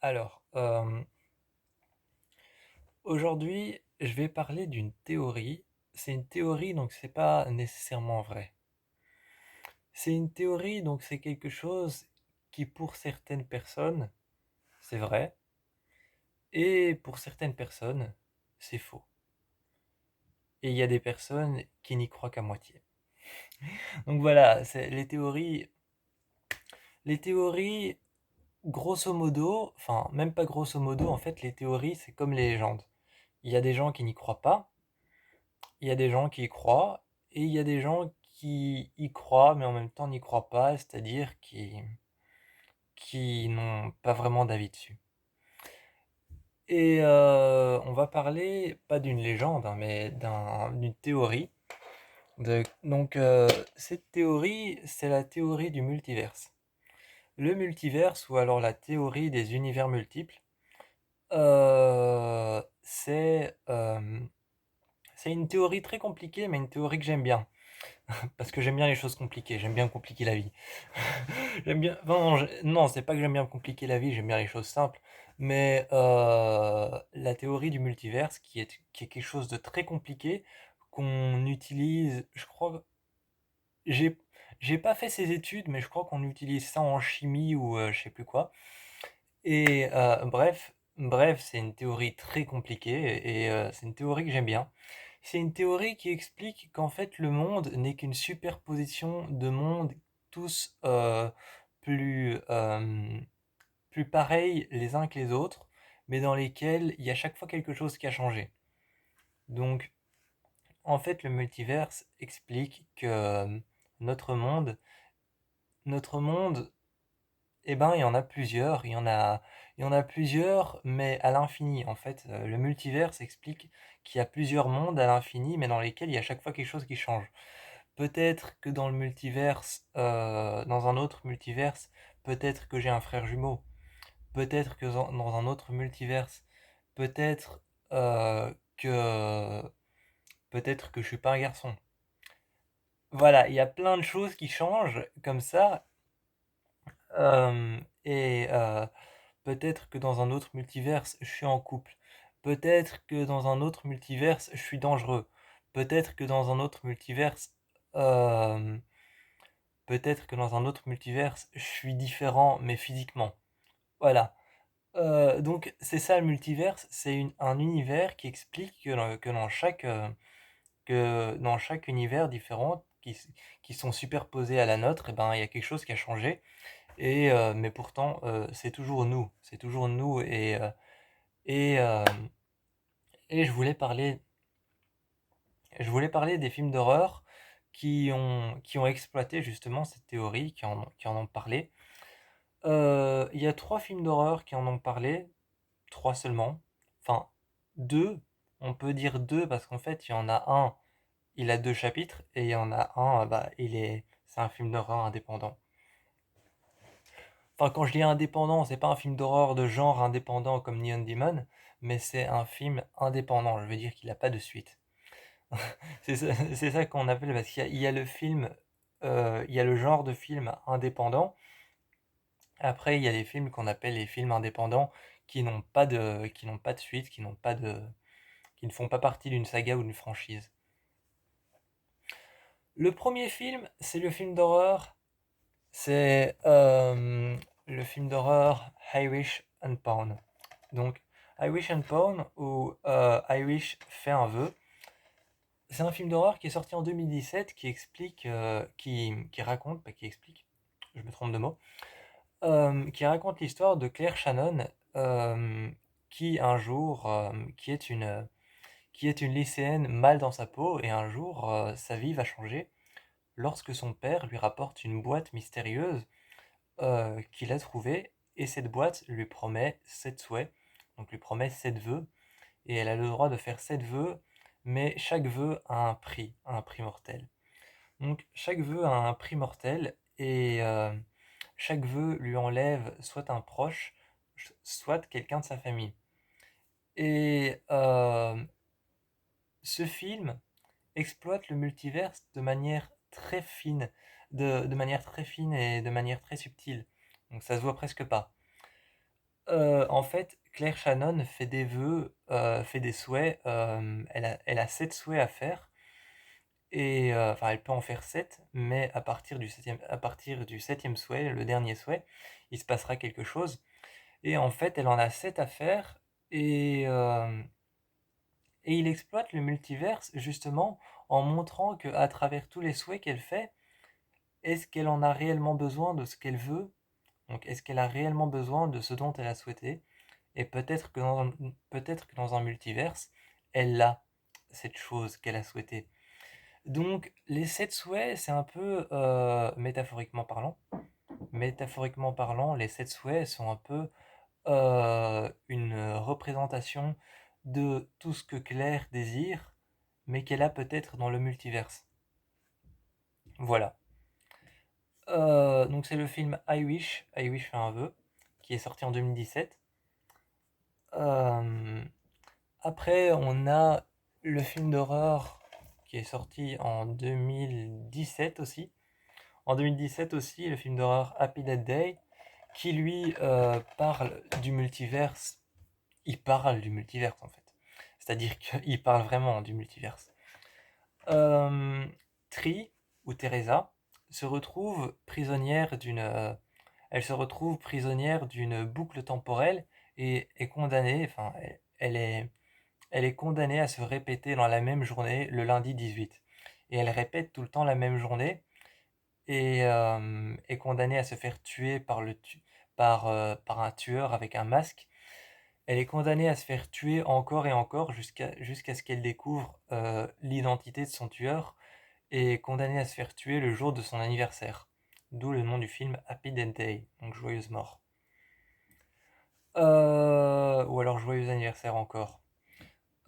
Alors, aujourd'hui, je vais parler d'une théorie. C'est une théorie, donc c'est pas nécessairement vrai. C'est une théorie, donc c'est quelque chose qui, pour certaines personnes, c'est vrai, et pour certaines personnes, c'est faux. Et il y a des personnes qui n'y croient qu'à moitié. Donc voilà, c'est les théories, grosso modo, enfin même pas grosso modo, en fait, les théories, c'est comme les légendes. Il y a des gens qui n'y croient pas, il y a des gens qui y croient, et il y a des gens qui y croient, mais en même temps n'y croient pas, c'est-à-dire qui n'ont pas vraiment d'avis dessus. Et on va parler, pas d'une légende, hein, mais d'une théorie. Donc cette théorie, c'est la théorie du multiverse. Le multiverse, ou alors la théorie des univers multiples, c'est une théorie très compliquée, mais une théorie que j'aime bien. Parce que j'aime bien les choses compliquées, j'aime bien compliquer la vie. J'aime bien. Non, non, c'est pas que j'aime bien compliquer la vie, j'aime bien les choses simples. Mais la théorie du multiverse, qui est quelque chose de très compliqué, qu'on utilise, je crois. J'ai, j'ai pas fait ces études, mais je crois qu'on utilise ça en chimie ou je sais plus quoi. Et bref, c'est une théorie très compliquée et c'est une théorie que j'aime bien. C'est une théorie qui explique qu'en fait le monde n'est qu'une superposition de mondes tous plus, plus pareils les uns que les autres, mais dans lesquels il y a chaque fois quelque chose qui a changé. Donc en fait le multiverse explique que notre monde, notre monde Eh ben, il y en a plusieurs, il y en a plusieurs, mais à l'infini. En fait, le multivers explique qu'il y a plusieurs mondes à l'infini, mais dans lesquels il y a chaque fois quelque chose qui change. Peut-être que dans le multiverse, dans un autre multiverse, peut-être que j'ai un frère jumeau. Peut-être que dans un autre multiverse, peut-être que peut-être que je suis pas un garçon. Voilà, il y a plein de choses qui changent comme ça, et peut-être que dans un autre multiverse, je suis en couple. Peut-être que dans un autre multiverse, je suis dangereux. Peut-être que dans un autre multiverse, euh, peut-être que dans un autre multiverse, je suis différent, mais physiquement. Voilà. Donc c'est ça le multiverse, c'est un univers qui explique que dans chaque univers différent qui sont superposés à la nôtre, et ben il y a quelque chose qui a changé. Mais pourtant, c'est toujours nous et, euh, et je voulais parler des films d'horreur qui ont exploité justement cette théorie, qui en ont parlé. Il y a trois films d'horreur qui en ont parlé, trois seulement. Enfin, deux, on peut dire deux parce qu'en fait, il y en a un, il a deux chapitres et il y en a un, bah, c'est un film d'horreur indépendant. Enfin, quand je dis indépendant, c'est pas un film d'horreur de genre indépendant comme Neon Demon, mais c'est un film indépendant. Je veux dire qu'il n'a pas de suite. C'est ça qu'on appelle, parce qu'il y a le film, il y a le genre de film indépendant. Après, il y a les films qu'on appelle les films indépendants qui n'ont pas de suite, qui ne font pas partie d'une saga ou d'une franchise. Le premier film, c'est le film d'horreur, c'est le film d'horreur Irish Unbound. Donc, I Wish and Porn ou I Wish fait un vœu. C'est un film d'horreur qui est sorti en 2017 qui explique, qui raconte, pas qui explique, je me trompe de mot, qui raconte l'histoire de Claire Shannon, qui un jour, qui est une lycéenne mal dans sa peau, et un jour, sa vie va changer lorsque son père lui rapporte une boîte mystérieuse qu'il a trouvée, et cette boîte lui promet 7 souhaits, donc lui promet 7 vœux, et elle a le droit de faire 7 vœux, mais chaque vœu a un prix mortel. Donc chaque vœu a un prix mortel, et chaque vœu lui enlève soit un proche, soit quelqu'un de sa famille. Et ce film exploite le multiverse de manière très fine, de manière très fine et de manière très subtile. Donc ça se voit presque pas. En fait, Claire Shannon fait des vœux, fait des souhaits, elle a 7 souhaits à faire et enfin, elle peut en faire 7, mais à partir du septième souhait, le dernier souhait, il se passera quelque chose et en fait, elle en a 7 à faire et il exploite le multiverse justement en montrant qu'à travers tous les souhaits qu'elle fait, est-ce qu'elle en a réellement besoin de ce qu'elle veut? Donc est-ce qu'elle a réellement besoin de ce dont elle a souhaité? Et peut-être que dans un multiverse, elle a cette chose qu'elle a souhaitée. Donc les 7 souhaits, c'est un peu métaphoriquement parlant, les 7 souhaits sont un peu une représentation de tout ce que Claire désire, mais qu'elle a peut-être dans le multiverse. Voilà. Donc c'est le film I Wish fait un vœu, qui est sorti en 2017. Euh, Après, on a le film d'horreur qui est sorti en 2017 aussi. En 2017 aussi, le film d'horreur Happy Death Day, qui lui parle du multiverse. Il parle du multiverse en fait. C'est-à-dire qu'il parle vraiment du multiverse. Euh, Tree, ou Teresa, se retrouve prisonnière elle se retrouve prisonnière d'une boucle temporelle et est condamnée, enfin, elle est condamnée à se répéter dans la même journée le lundi 18. Et elle répète tout le temps la même journée et est condamnée à se faire tuer par un tueur avec un masque. Elle est condamnée à se faire tuer encore et encore jusqu'à ce qu'elle découvre l'identité de son tueur et est condamnée à se faire tuer le jour de son anniversaire. D'où le nom du film Happy Death Day, donc joyeuse mort. Ou alors joyeux anniversaire encore.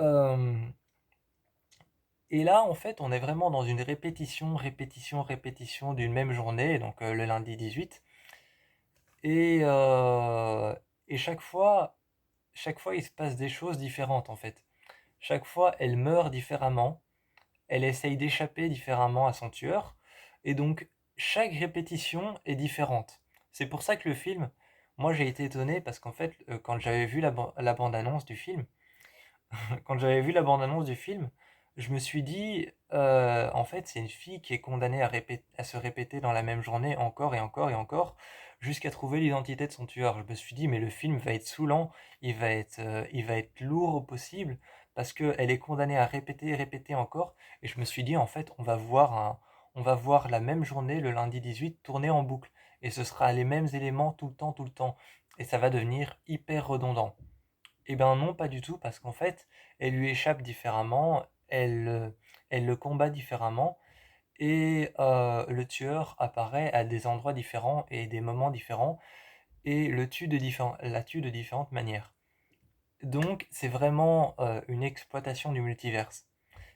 Euh, Et là, en fait, on est vraiment dans une répétition, répétition, répétition d'une même journée, donc le lundi 18. Et, euh, et chaque fois, il se passe des choses différentes, en fait. Chaque fois, elle meurt différemment, elle essaye d'échapper différemment à son tueur, et donc chaque répétition est différente. C'est pour ça que le film, moi j'ai été étonné, parce qu'en fait, quand j'avais vu la bande-annonce du film, je me suis dit, en fait, c'est une fille qui est condamnée à se répéter dans la même journée encore et encore et encore, jusqu'à trouver l'identité de son tueur. Je me suis dit, mais le film va être saoulant, il va être lourd au possible, parce qu'elle est condamnée à répéter et répéter encore. Et je me suis dit, en fait, on va voir la même journée, le lundi 18, tourner en boucle. Et ce sera les mêmes éléments tout le temps, tout le temps. Et ça va devenir hyper redondant. Eh ben non, pas du tout, parce qu'en fait, elle lui échappe différemment, elle le combat différemment, et le tueur apparaît à des endroits différents et des moments différents, et la tue de différentes manières. Donc, c'est vraiment une exploitation du multiverse.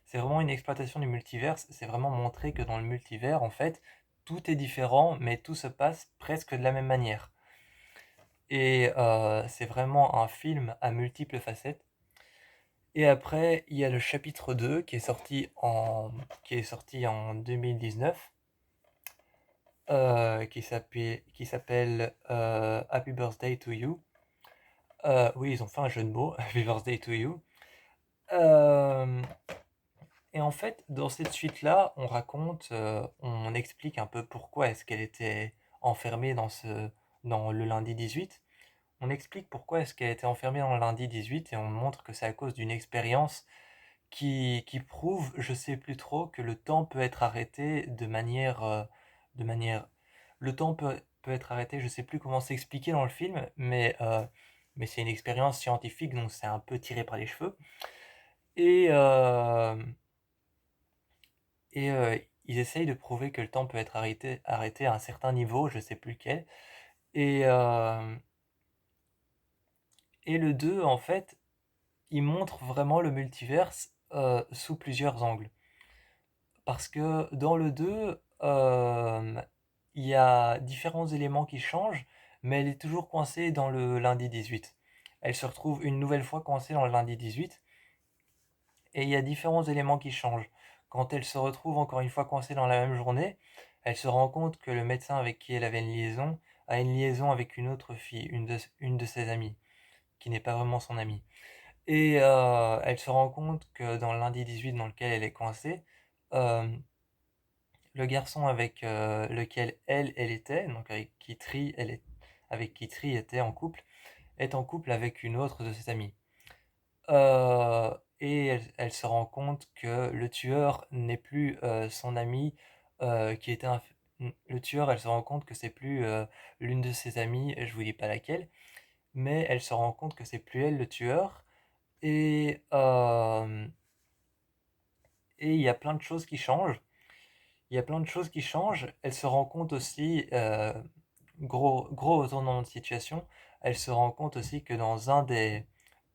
C'est vraiment une exploitation du multiverse, c'est vraiment montrer que dans le multivers, en fait, tout est différent, mais tout se passe presque de la même manière. Et c'est vraiment un film à multiples facettes. Et après, il y a le chapitre 2 qui est sorti en 2019, qui s'appelle Happy Birthday to You. Oui, ils ont fait un jeu de mots, Happy Birthday to You. Euh, et en fait, dans cette suite-là, on explique un peu pourquoi est-ce qu'elle était enfermée dans le lundi 18. On explique pourquoi est-ce qu'elle était enfermée dans le lundi 18 et on montre que c'est à cause d'une expérience qui prouve, je sais plus trop, que le temps peut être arrêté de manière. Le temps peut être arrêté, je sais plus comment s'expliquer dans le film, mais c'est une expérience scientifique, donc c'est un peu tiré par les cheveux. Et, ils essayent de prouver que le temps peut être arrêté à un certain niveau, je sais plus lequel. Et, euh, et le 2 en fait, il montre vraiment le multiverse sous plusieurs angles. Parce que dans le 2, il y a différents éléments qui changent, mais elle est toujours coincée dans le lundi 18. Elle se retrouve une nouvelle fois coincée dans le lundi 18, et il y a différents éléments qui changent. Quand elle se retrouve encore une fois coincée dans la même journée, elle se rend compte que le médecin avec qui elle avait une liaison a une liaison avec une autre fille, une de ses amies, qui n'est pas vraiment son amie. Et elle se rend compte que dans le lundi 18 dans lequel elle est coincée, euh, le garçon avec lequel elle était, donc avec qui Tree était en couple, est en couple avec une autre de ses amies. Et elle se rend compte que le tueur n'est plus son ami qui était le tueur, elle se rend compte que c'est plus l'une de ses amies, je vous dis pas laquelle, mais elle se rend compte que c'est plus elle le tueur. Et et il y a plein de choses qui changent. Il y a plein de choses qui changent. Elle se rend compte aussi, gros retournement de situation, elle se rend compte aussi que dans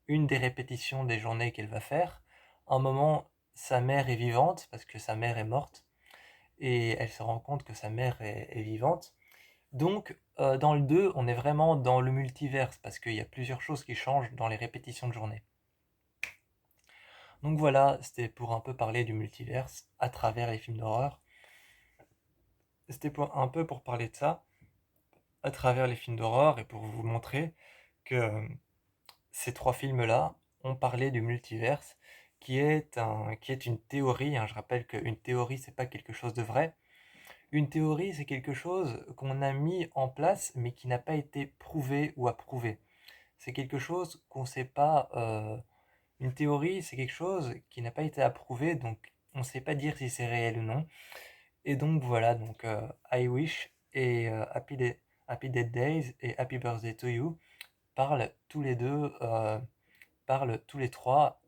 une des répétitions des journées qu'elle va faire, un moment, sa mère est vivante parce que sa mère est morte et elle se rend compte que sa mère est vivante. Donc, dans le 2 on est vraiment dans le multiverse parce qu'il y a plusieurs choses qui changent dans les répétitions de journée. Donc voilà, c'était pour un peu parler du multiverse à travers les films d'horreur. C'était un peu pour parler de ça à travers les films d'horreur et pour vous montrer que ces trois films-là ont parlé du multiverse, qui est une théorie, hein. Je rappelle qu'une théorie, c'est pas quelque chose de vrai. Une théorie, c'est quelque chose qu'on a mis en place, mais qui n'a pas été prouvé ou approuvé. C'est quelque chose qu'on sait pas. Une théorie, c'est quelque chose qui n'a pas été approuvé, donc on ne sait pas dire si c'est réel ou non. Et donc voilà, donc I Wish et Happy Dead Days et Happy Birthday to You parlent tous les deux, parlent tous les trois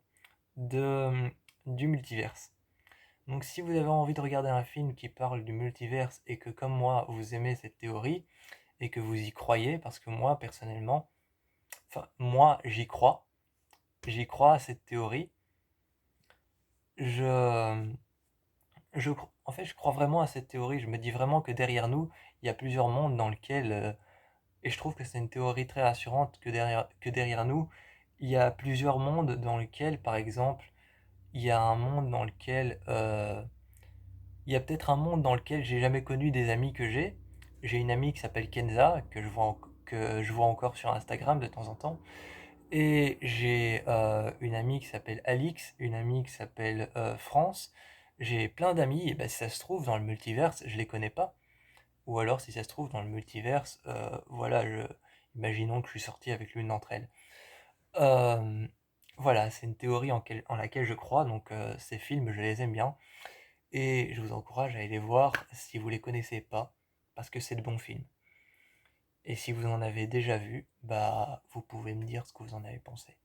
de, du multiverse. Donc si vous avez envie de regarder un film qui parle du multiverse et que comme moi vous aimez cette théorie et que vous y croyez, parce que moi personnellement, enfin moi j'y crois à cette théorie, je, en fait je crois vraiment à cette théorie, je me dis vraiment que derrière nous, il y a plusieurs mondes dans lesquels, et je trouve que c'est une théorie très rassurante que derrière nous, il y a plusieurs mondes dans lesquels, par exemple, il y a un monde dans lequel il y a peut-être un monde dans lequel j'ai jamais connu des amis que j'ai. J'ai une amie qui s'appelle Kenza, que je vois encore sur Instagram de temps en temps. Et j'ai une amie qui s'appelle Alix, une amie qui s'appelle France. J'ai plein d'amis, et ben, si ça se trouve dans le multiverse, je les connais pas. Ou alors si ça se trouve dans le multiverse, voilà, imaginons que je suis sorti avec l'une d'entre elles. Euh, voilà, c'est une théorie en laquelle je crois, donc ces films, je les aime bien. Et je vous encourage à aller les voir si vous les connaissez pas, parce que c'est de bons films. Et si vous en avez déjà vu, bah vous pouvez me dire ce que vous en avez pensé.